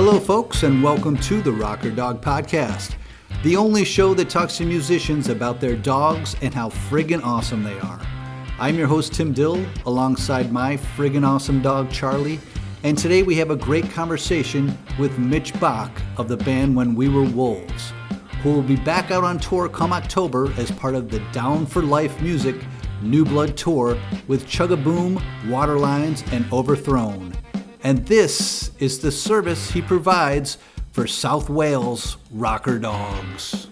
Hello, folks, and welcome to the Rocker Dog Podcast, the only show that talks to musicians about their dogs and how friggin' awesome they are. I'm your host, Tim Dill, alongside my friggin' awesome dog, Charlie, and today we have a great conversation with Mitch Bock of the band When We Were Wolves, who will be back out on tour come October as part of the Down for Life Music New Blood Tour with Chug-a-Boom, Waterlines, and Overthrown. And this is the service he provides for South Wales rocker dogs.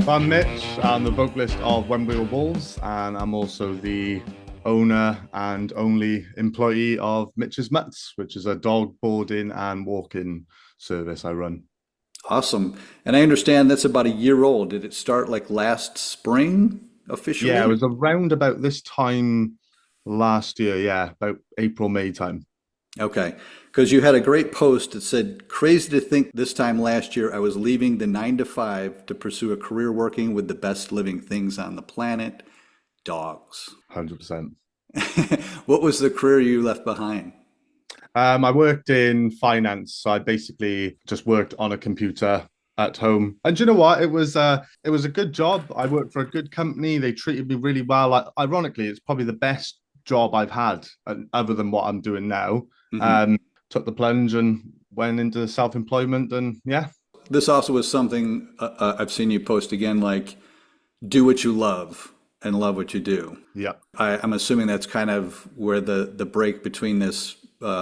I'm Mitch. I'm the vocalist of When We Were Wolves, and I'm also the owner and only employee of Mitch's Mutts, which is a dog boarding and walking service I run. Awesome. And I understand that's about a year old. Did it start like last spring officially? Yeah, it was around about this time last year. Yeah, about April, May time. Okay. Because you had a great post that said, crazy to think this time last year I was leaving the 9 to 5 to pursue a career working with the best living things on the planet, dogs. 100%. What was the career you left behind? I worked in finance, so I basically just worked on a computer at home. And you know what? It was a good job. I worked for a good company. They treated me really well. Ironically, it's probably the best job I've had, other than what I'm doing now. Mm-hmm. Took the plunge and went into self-employment, and yeah. This also was something I've seen you post again, like do what you love and love what you do. Yeah. I'm assuming that's kind of where the break between this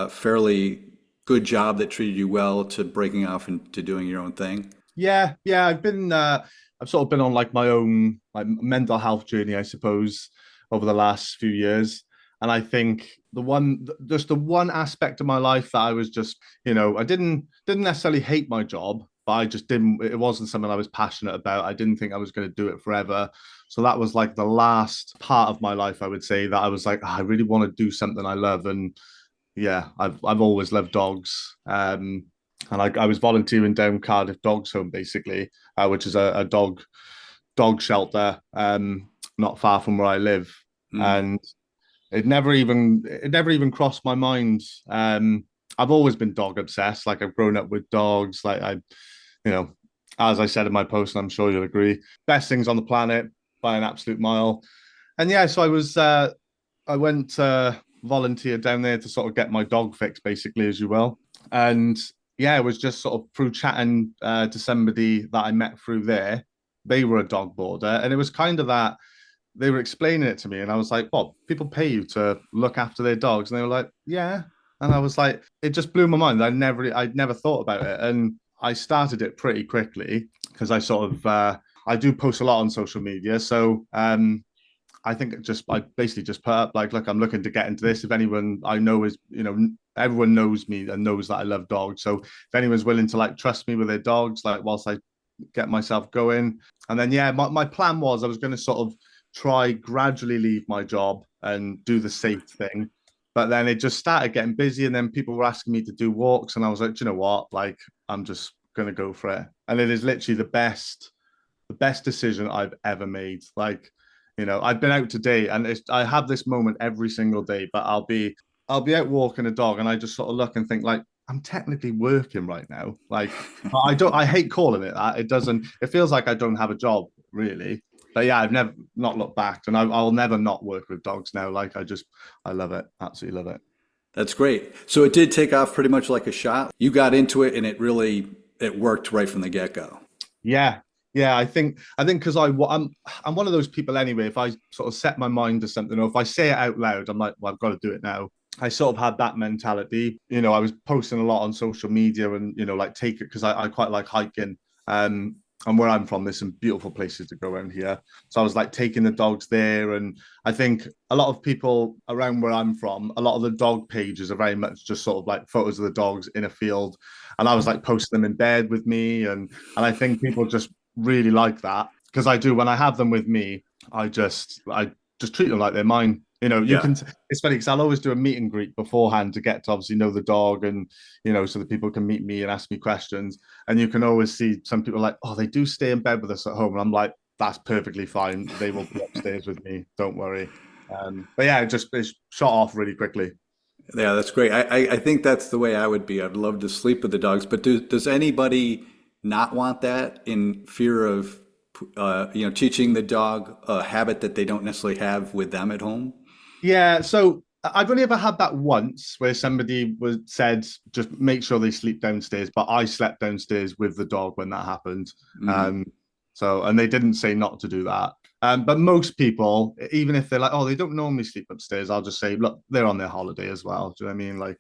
fairly good job that treated you well to breaking off into doing your own thing. Yeah. I've sort of been on like my own like mental health journey, I suppose, over the last few years. And I think the one aspect of my life that I was just, I didn't necessarily hate my job, but I just didn't, it wasn't something I was passionate about. I didn't think I was going to do it forever. So that was like the last part of my life, I would say, that I was like, I really want to do something I love. And yeah, I've always loved dogs. And I was volunteering down Cardiff Dogs Home, basically, which is a dog shelter, not far from where I live. And it never even crossed my mind. I've always been dog obsessed. Like I've grown up with dogs. Like as I said in my post, and I'm sure you'll agree, best things on the planet by an absolute mile. And yeah, so I went to volunteer down there to sort of get my dog fix, basically, as you will. And yeah, it was just sort of through chatting to somebody that I met through there. They were a dog boarder, and it was kind of that they were explaining it to me, and I was like, "Well, people pay you to look after their dogs," and they were like, "Yeah," and I was like, it just blew my mind. I'd never thought about it, and I started it pretty quickly because I do post a lot on social media, so I think I basically just put up like, look, I'm looking to get into this. If anyone I know is, everyone knows me and knows that I love dogs. So if anyone's willing to like trust me with their dogs, like whilst I get myself going. And then, yeah, my plan was I was going to sort of try gradually leave my job and do the safe thing. But then it just started getting busy, and then people were asking me to do walks. And I was like, you know what? Like, I'm just going to go for it. And it is literally the best decision I've ever made. Like, I've been out today, and I have this moment every single day, but I'll be out walking a dog, and I just sort of look and think like, I'm technically working right now. Like, I hate calling it that. It feels like I don't have a job really. But yeah, I've never not looked back, and I'll never not work with dogs now. Like, I love it. Absolutely love it. That's great. So it did take off pretty much like a shot. You got into it, and it worked right from the get-go. Yeah. I think because I'm one of those people anyway. If I sort of set my mind to something, or if I say it out loud, I'm like, well, I've got to do it now. I sort of had that mentality. I was posting a lot on social media, and like take it because I quite like hiking. And where I'm from, there's some beautiful places to go around here. So I was like taking the dogs there. And I think a lot of people around where I'm from, a lot of the dog pages are very much just sort of like photos of the dogs in a field. And I was like posting them in bed with me. And I think people just really like that, because I do, when I have them with me, I just treat them like they're mine. It's funny because I'll always do a meet and greet beforehand to get to obviously know the dog, and so that people can meet me and ask me questions. And you can always see some people like, oh, they do stay in bed with us at home, and I'm like, that's perfectly fine. They will be upstairs with me. Don't worry. But yeah, it shot off really quickly. Yeah, that's great. I think that's the way I would be. I'd love to sleep with the dogs, but does anybody not want that in fear of, teaching the dog a habit that they don't necessarily have with them at home? Yeah, so I've only ever had that once where somebody was said just make sure they sleep downstairs, but I slept downstairs with the dog when that happened. Hmm. Um, and they didn't say not to do that. But most people, even if they're like, oh, they don't normally sleep upstairs, I'll just say, look, they're on their holiday as well. Do you know what I mean? Like,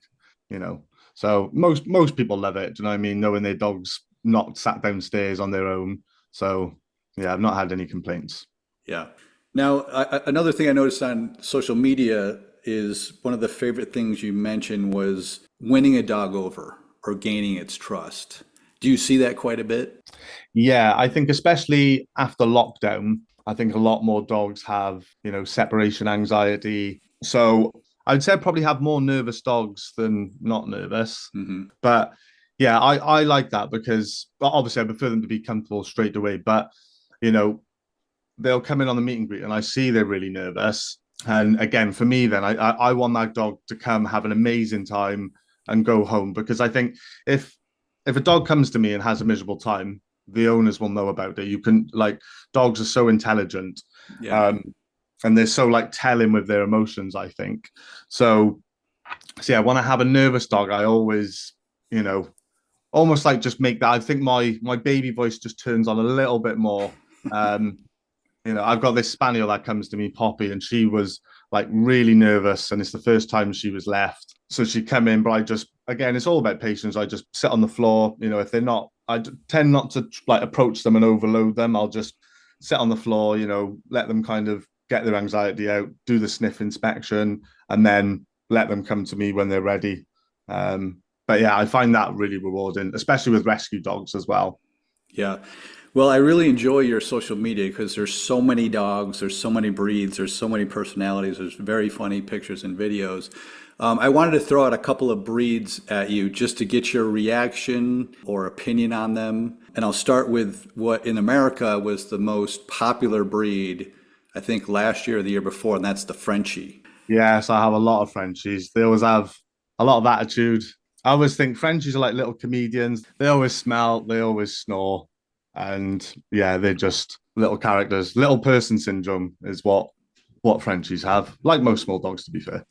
you know, so most people love it. Do you know what I mean? Knowing their dog's not sat downstairs on their own. So yeah, I've not had any complaints. Yeah. Now, another thing I noticed on social media is one of the favorite things you mentioned was winning a dog over or gaining its trust. Do you see that quite a bit? Yeah, I think especially after lockdown, I think a lot more dogs have, separation anxiety. So I'd say I probably have more nervous dogs than not nervous. Hmm. But yeah, I like that because well, obviously I prefer them to be comfortable straight away. But you know, they'll come in on the meet and greet and I see they're really nervous. And again, for me, then I want that dog to come have an amazing time and go home because I think if if a dog comes to me and has a miserable time, the owners will know about it. You can like dogs are so intelligent, Yeah. um, and they're so like telling with their emotions. I think so. So yeah, when I have a nervous dog, I always, you know, almost like just make that. I think my baby voice just turns on a little bit more. Um, I've got this spaniel that comes to me, Poppy, and she was like really nervous, and it's the first time she was left. So she'd come in, but I just, again, it's all about patience. I just sit on the floor. If they're not, tend not to like approach them and overload them. I'll just sit on the floor, let them kind of get their anxiety out, do the sniff inspection, and then let them come to me when they're ready. But yeah, I find that really rewarding, especially with rescue dogs as well. Yeah. Well, I really enjoy your social media because there's so many dogs, there's so many breeds, there's so many personalities, there's very funny pictures and videos. I wanted to throw out a couple of breeds at you just to get your reaction or opinion on them. And I'll start with what in America was the most popular breed, I think last year or the year before, and that's the Frenchie. Yes, I have a lot of Frenchies. They always have a lot of attitude. I always think Frenchies are like little comedians. They always smell, they always snore. And yeah, they're just little characters. Little person syndrome is what Frenchies have, like most small dogs, to be fair.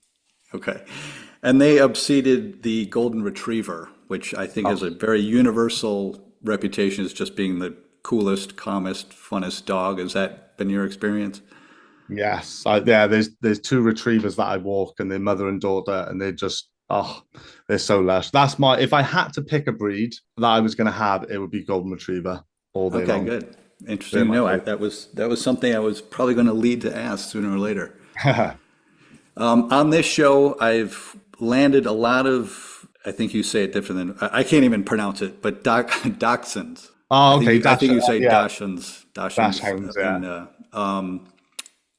Okay. And they upseated the Golden Retriever, which I think Oh, has a very universal reputation as just being the coolest, calmest, funnest dog. Has that been your experience? yes. Yeah, there's two retrievers that I walk, and they're mother and daughter, and they're just they're so lush. That's my if I had to pick a breed that I was gonna have, it would be Golden Retriever all day Okay, long. good. They're Interesting to my know. favorite. That was something I was probably going to lead to ask sooner or later. Oh, On this show, I've landed a lot of, I think you say it different than, I can't even pronounce it, but dachshunds. okay. I Dash, think you say yeah, dash dachshunds, hounds. Yeah. and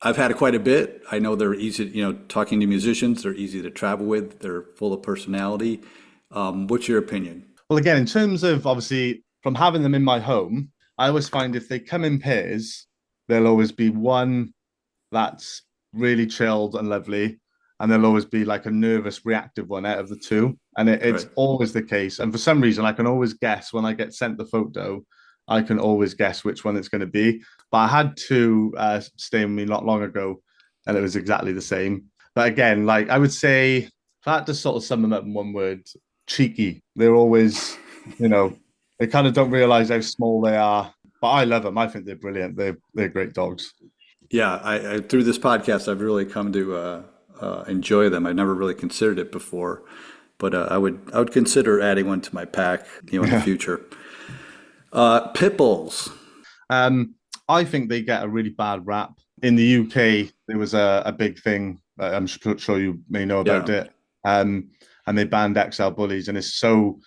I've had quite a bit. I know they're easy, talking to musicians, they're easy to travel with. They're full of personality. What's your opinion? Well, again, in terms of obviously from having them in my home, I always find if they come in pairs, there'll always be one that's really chilled and lovely, and there'll always be like a nervous, reactive one out of the two. And it's Right. always the case. And for some reason, I can always guess when I get sent the photo, I can always guess which one it's going to be. But I had two stay with me not long ago, and it was exactly the same. But again, like I would say, if I had to sort of sum them up in one word, cheeky. They're always, you know, they kind of don't realize how small they are. But I love them. I think they're brilliant. They're great dogs. Yeah, through this podcast, I've really come to enjoy them. I never really considered it before, but I would consider adding one to my pack, in the future. Pit bulls. Um, I think they get a really bad rap. In the UK, there was a big thing. I'm sure you may know about Yeah, it. Um, and they banned XL bullies, and it's so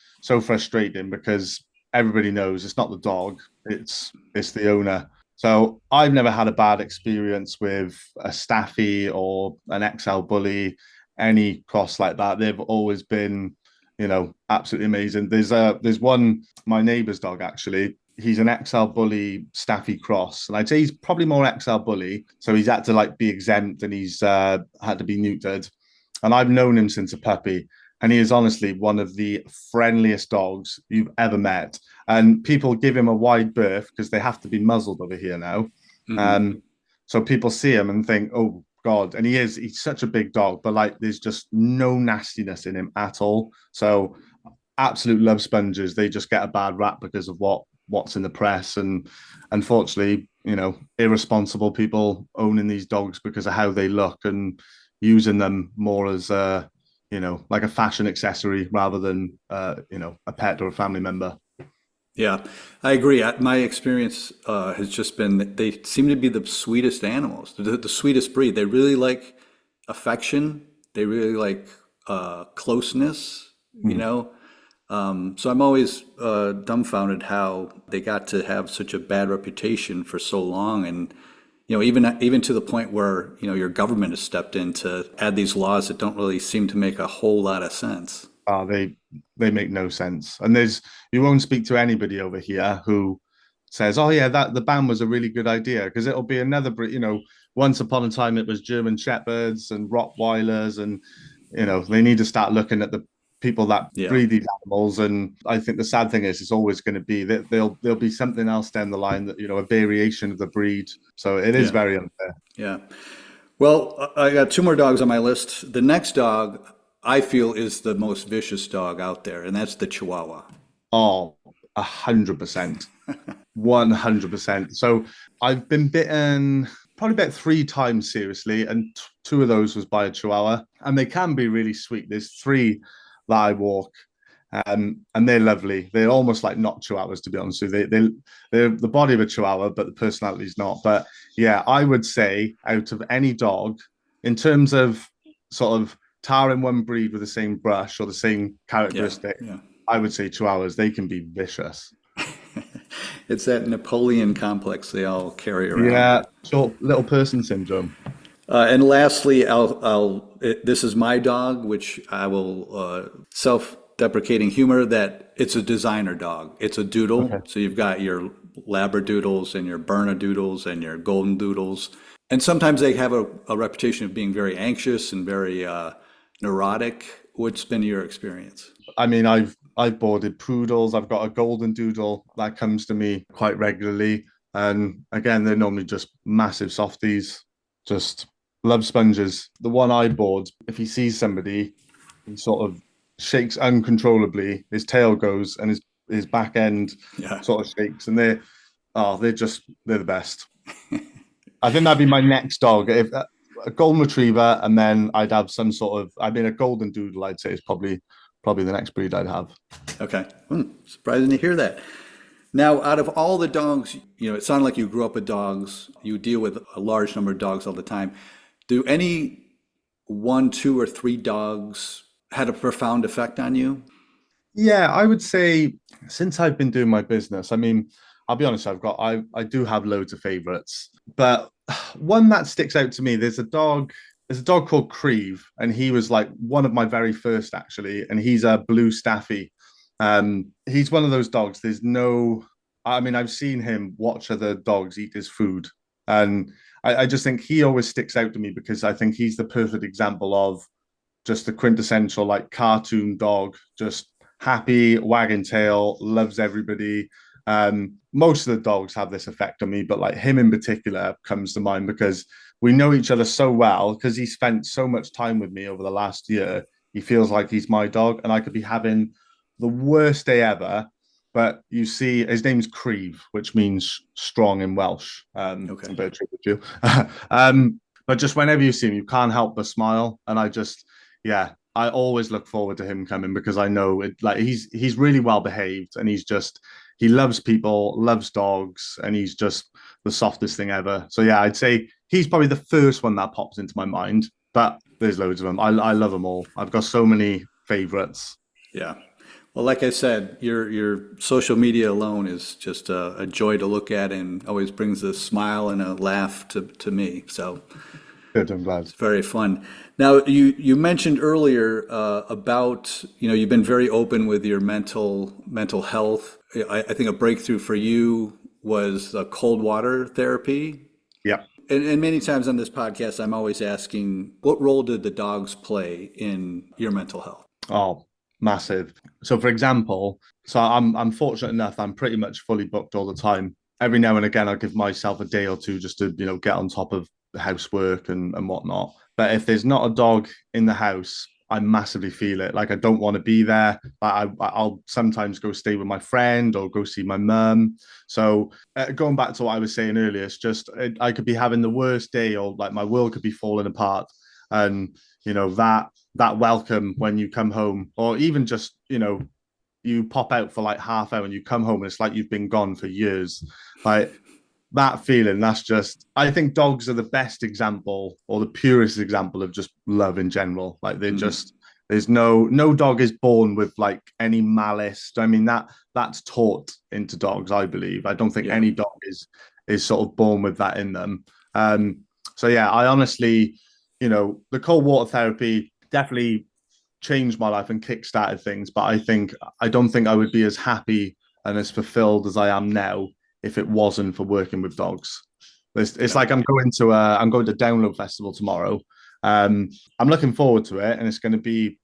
frustrating because everybody knows it's not the dog, it's the owner. So I've never had a bad experience with a staffy or an XL bully, any cross like that. They've always been, absolutely amazing. There's one my neighbour's dog actually. he's an XL bully Staffy cross, and I'd say he's probably more XL bully, so he's had to like be exempt and he's had to be neutered. And I've known him since a puppy, and he is honestly one of the friendliest dogs you've ever met. And people give him a wide berth because they have to be muzzled over here now. Hmm. Um, so people see him and think, "Oh God!" And he's such a big dog, but like there's just no nastiness in him at all. So absolute love sponges. They just get a bad rap because of what's in the press, and unfortunately, irresponsible people owning these dogs because of how they look and using them more as like a fashion accessory rather than a pet or a family member. Yeah, I agree. My experience has just been that they seem to be the sweetest animals, the sweetest breed. They really like affection. They really like closeness, you Mm. know. So I'm always dumbfounded how they got to have such a bad reputation for so long, and even to the point where your government has stepped in to add these laws that don't really seem to make a whole lot of sense. They make no sense. And you won't speak to anybody over here who says, "Oh yeah, that the ban was a really good idea," because it'll be another breed. Once upon a time it was German Shepherds and Rottweilers, and they need to start looking at the people that Yeah, breed these animals. And I think the sad thing is, it's always going to be that there'll be something else down the line that a variation of the breed. So it is yeah, very unfair. yeah. Well, I got two more dogs on my list. The next dog I feel is the most vicious dog out there, and that's the Chihuahua. Oh, 100%. 100%. So I've been bitten probably about 3 times seriously, and two of those was by a Chihuahua, and they can be really sweet. There's three that I walk, and they're lovely. They're almost like not Chihuahuas, to be honest with you. They're the body of a Chihuahua, but the personality's not. But yeah, I would say out of any dog, in terms of sort of tarring one breed with the same brush or the same Yeah, characteristic, yeah. I would say Chihuahuas. They can be vicious. It's that Napoleon complex they all carry around. Yeah, short little person syndrome. And lastly, this is my dog, which I will self-deprecating humor that it's a designer dog. It's a Okay. doodle. So you've got your Labradoodles and your Bernedoodles and your Golden Doodles. And sometimes they have a reputation of being very anxious and very neurotic. What's been your experience? I mean, I've boarded poodles. I've got a golden doodle that comes to me quite regularly, and again, they're normally just massive softies, just love sponges. The one I board, if he sees somebody, he sort of shakes uncontrollably. His tail goes, and his back end Yeah. sort of shakes, and they're the best. I think that'd be my next dog. If a golden retriever, and then I'd have some sort of. I mean, a golden doodle. I'd say is probably the next breed I'd have. Okay. Surprising to hear that. Now, out of all the dogs, it sounded like you grew up with dogs. You deal with a large number of dogs all the time. Do any one, two, or three dogs had a profound effect on you? Yeah, I would say since I've been doing my business, I mean, I'll be honest, I do have loads of favorites, but one that sticks out to me, there's a dog called Creve, and he was like one of my very first actually, and he's a blue staffy. He's one of those dogs. I mean, I've seen him watch other dogs eat his food, and I just think he always sticks out to me because I think he's the perfect example of just the quintessential like cartoon dog, just happy, wagging tail, loves everybody. Most of the dogs have this effect on me, but like him in particular comes to mind because we know each other so well because he spent so much time with me over the last year. He feels like he's my dog, and I could be having the worst day ever. But you see, his name's Creve, which means strong in Welsh. Okay. I'm better trip with you. But just whenever you see him, you can't help but smile. And yeah, I always look forward to him coming because I know it. Like he's really well behaved, and he loves people, loves dogs, and he's just the softest thing ever. So yeah, I'd say he's probably the first one that pops into my mind. But there's loads of them. I love them all. I've got so many favorites. Yeah. Well, like I said, your social media alone is just a joy to look at and always brings a smile and a laugh to me. So Good, I'm glad. It's very fun. Now, you mentioned earlier about, you've been very open with your mental health. I think a breakthrough for you was cold water therapy. Yeah. And many times on this podcast, I'm always asking, what role did the dogs play in your mental health? Oh, massive. So, for example, I'm fortunate enough. I'm pretty much fully booked all the time. Every now and again, I give myself a day or two just to get on top of the housework and whatnot. But if there's not a dog in the house, I massively feel it. Like I don't want to be there. I'll sometimes go stay with my friend or go see my mum. So going back to what I was saying earlier, it's just I could be having the worst day, or like my world could be falling apart, and that welcome when you come home, or even just you pop out for like half hour and you come home and it's like you've been gone for years. Like that feeling, that's just, I think dogs are the best example or the purest example of just love in general. Like they just, there's no dog is born with like any malice. I mean, that's taught into dogs, I believe. I don't think Yeah. any dog is sort of born with that in them. So yeah, I honestly, the cold water therapy definitely changed my life and kick-started things. But I don't think I would be as happy and as fulfilled as I am now if it wasn't for working with dogs. It's like I'm going to Download Festival tomorrow. I'm looking forward to it, and it's going to be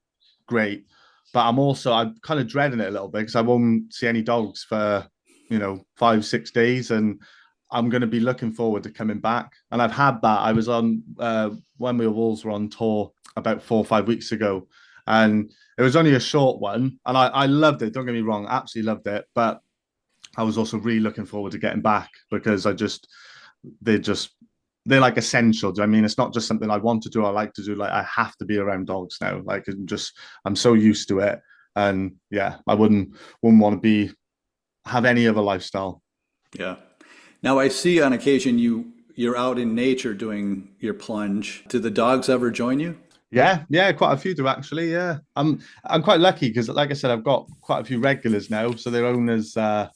great. But I'm kind of dreading it a little bit because I won't see any dogs for 5-6 days, and I'm going to be looking forward to coming back. And I've had that. I was on when we Wolves were on tour about 4 or 5 weeks ago, and it was only a short one, and I loved it. Don't get me wrong, absolutely loved it. But I was also really looking forward to getting back because they're like essential. Do I mean it's not just something I want to do, I like to do. Like I have to be around dogs now. Like I'm so used to it. And yeah, I wouldn't want to have any other lifestyle. Yeah. Now I see on occasion you're out in nature doing your plunge. Do the dogs ever join you? Yeah, quite a few do actually. Yeah, I'm quite lucky because, like I said, I've got quite a few regulars now, so their owners, are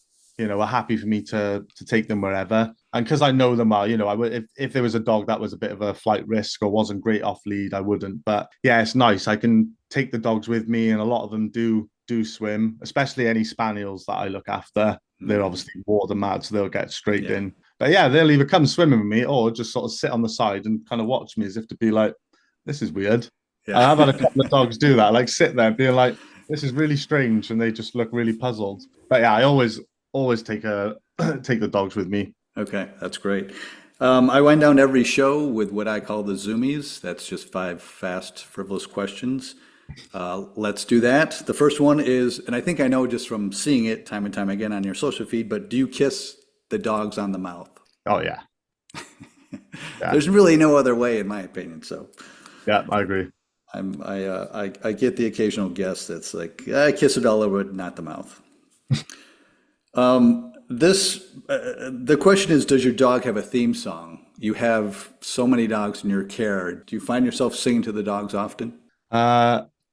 happy for me to take them wherever. And because I know them well, I would if there was a dog that was a bit of a flight risk or wasn't great off lead, I wouldn't. But yeah, it's nice. I can take the dogs with me, and a lot of them do swim, especially any spaniels that I look after. They're obviously water mad, so they'll get straight in. But yeah, they'll either come swimming with me or just sort of sit on the side and kind of watch me as if to be like, this is weird. Yeah. I've had a couple of dogs do that, like sit there being like, this is really strange, and they just look really puzzled. But yeah, I always take take the dogs with me. Okay, that's great. I wind down every show with what I call the Zoomies. That's just 5 fast, frivolous questions. Let's do that. The first one is, and I think I know just from seeing it time and time again on your social feed, but do you kiss the dogs on the mouth? Oh yeah. Yeah. There's really no other way, in my opinion. So Yeah, I agree. I get the occasional guess that's like, I kiss it all over, but not the mouth. The question is, does your dog have a theme song? You have so many dogs in your care. Do you find yourself singing to the dogs often?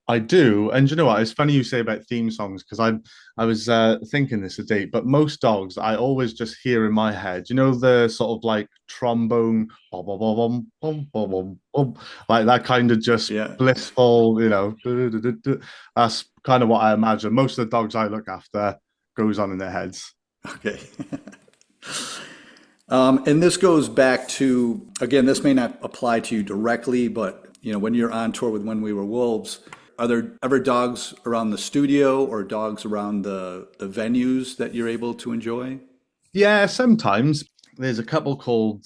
I do, and you know what? It's funny you say about theme songs because I was thinking this a date, but most dogs I always just hear in my head. You know the sort of like trombone, bum, bum, bum, bum, bum, bum, bum, bum, like that kind of just Yeah. blissful. That's kind of what I imagine. Most of the dogs I look after goes on in their heads. Okay. And this goes back to, again, this may not apply to you directly, but when you're on tour with When We Were Wolves, are there ever dogs around the studio or dogs around the venues that you're able to enjoy? Yeah, sometimes there's a couple called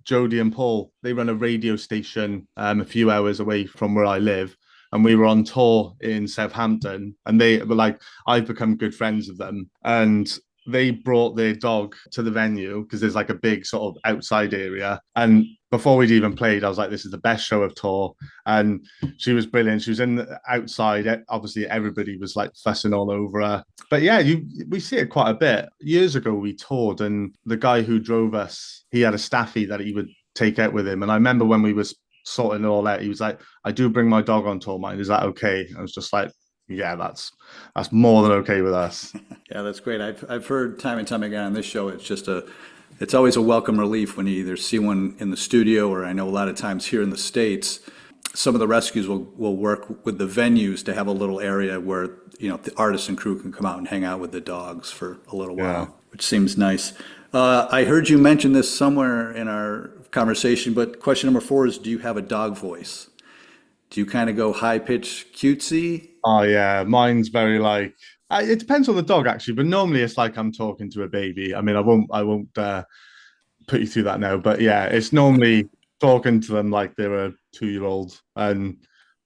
Jody and Paul. They run a radio station a few hours away from where I live. And we were on tour in Southampton, and they were like, I've become good friends with them. And they brought their dog to the venue because there's like a big sort of outside area. And before we'd even played, I was like, this is the best show of tour. And she was brilliant. She was in the outside. Obviously, everybody was like fussing all over her. But yeah, we see it quite a bit. Years ago, we toured, and the guy who drove us, he had a staffy that he would take out with him. And I remember when we was sorting it all out, he was like, I do bring my dog on tour, mine. Is that okay? I was just like, yeah, that's more than okay with us. Yeah, that's great. I've heard time and time again on this show. It's always a welcome relief when you either see one in the studio, or I know a lot of times here in the States, some of the rescues will work with the venues to have a little area where, the artists and crew can come out and hang out with the dogs for a little while, which seems nice. I heard you mention this somewhere in our conversation, but question number 4 is, do you have a dog voice? Do you kind of go high pitch cutesy? Oh yeah, mine's very like it depends on the dog actually, but normally it's like I'm talking to a baby. I mean, I won't put you through that now, but yeah, it's normally talking to them like they're a 2-year-old, and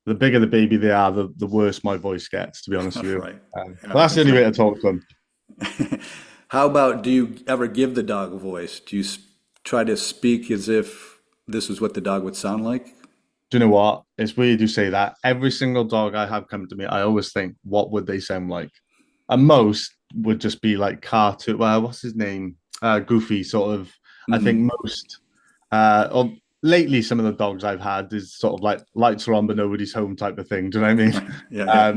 the bigger the baby they are, the worse my voice gets, to be honest with you. Right. But that's the only way to talk to them. How about, do you ever give the dog a voice? Do you try to speak as if this is what the dog would sound like? Do you know what? It's weird you say that. Every single dog I have come to me, I always think, what would they sound like? And most would just be like cartoon. Well, what's his name? Goofy, sort of. I think most. Lately, some of the dogs I've had is sort of like lights are on, but nobody's home type of thing. Do you know what I mean? Yeah.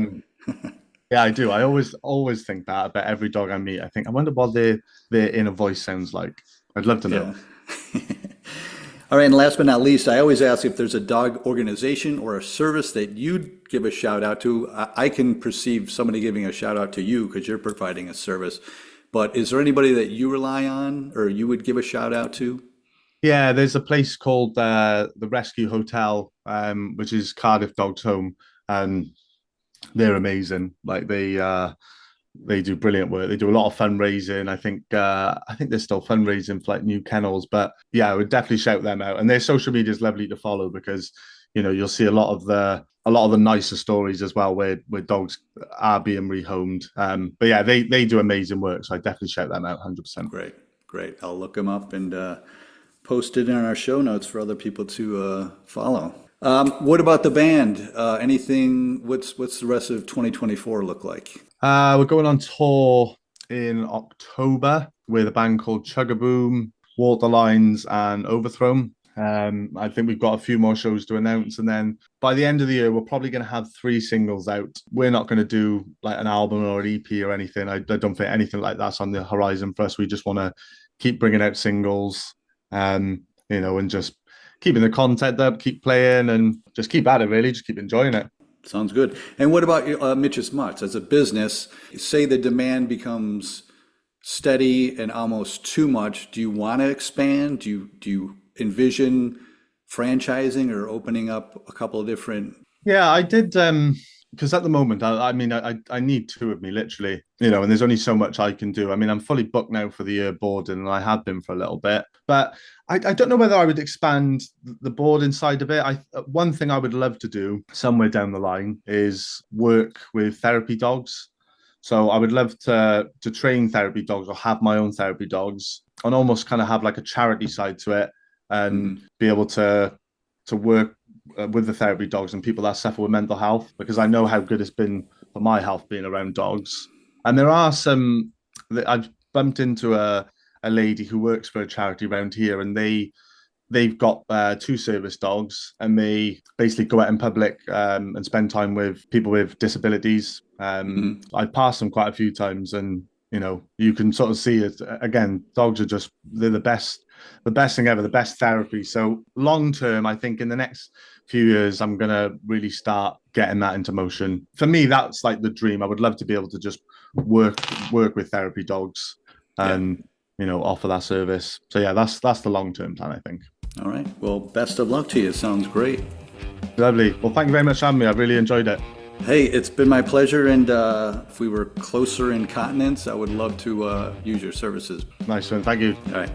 Yeah, I do. I always think that about every dog I meet. I think, I wonder what their inner voice sounds like. I'd love to know. Yeah. All right, and last but not least, I always ask if there's a dog organization or a service that you'd give a shout out to. I can perceive somebody giving a shout out to you because you're providing a service, but is there anybody that you rely on or you would give a shout out to? Yeah, there's a place called the Rescue Hotel, which is Cardiff Dogs Home, and they're amazing. Like they do brilliant work. They do a lot of fundraising. I think they're still fundraising for like new kennels, but yeah, I would definitely shout them out. And their social media is lovely to follow because you'll see a lot of the nicer stories as well where dogs are being rehomed. But yeah, they do amazing work, so I definitely shout them out 100%. Great. I'll look them up and post it in our show notes for other people to follow. What about the band? Anything? What's the rest of 2024 look like? We're going on tour in October with a band called Chugaboom, Waterlines, and Overthrown. I think we've got a few more shows to announce, and then by the end of the year, we're probably going to have 3 singles out. We're not going to do like an album or an EP or anything. I don't think anything like that's on the horizon for us. We just want to keep bringing out singles, and just keeping the content up, keep playing, and just keep at it. Really, just keep enjoying it. Sounds good. And what about Mitch's Mutts as a business? Say the demand becomes steady and almost too much. Do you want to expand? Do you envision franchising or opening up a couple of different? Yeah, I did. Because at the moment, I mean, I need 2 of me, literally, and there's only so much I can do. I mean, I'm fully booked now for the year boarding, and I have been for a little bit. But I don't know whether I would expand the boarding side of it. One thing I would love to do somewhere down the line is work with therapy dogs. So I would love to train therapy dogs or have my own therapy dogs and almost kind of have like a charity side to it and be able to work with the therapy dogs and people that suffer with mental health, because I know how good it's been for my health being around dogs. And there are some that I've bumped into a lady who works for a charity around here, and they've got 2 service dogs, and they basically go out in public and spend time with people with disabilities. I've passed them quite a few times, and you can sort of see it again. Dogs are they're the best thing ever, the best therapy. So long term, I think in the next few years, I'm gonna really start getting that into motion. For me, that's like the dream. I would love to be able to just work with therapy dogs and offer that service. So yeah, that's the long term plan, I think. All right. Well, best of luck to you. It sounds great. Lovely. Well, thank you very much for having me. I really enjoyed it. Hey, it's been my pleasure, and if we were closer in continents, I would love to use your services. Nice one. Thank you. All right.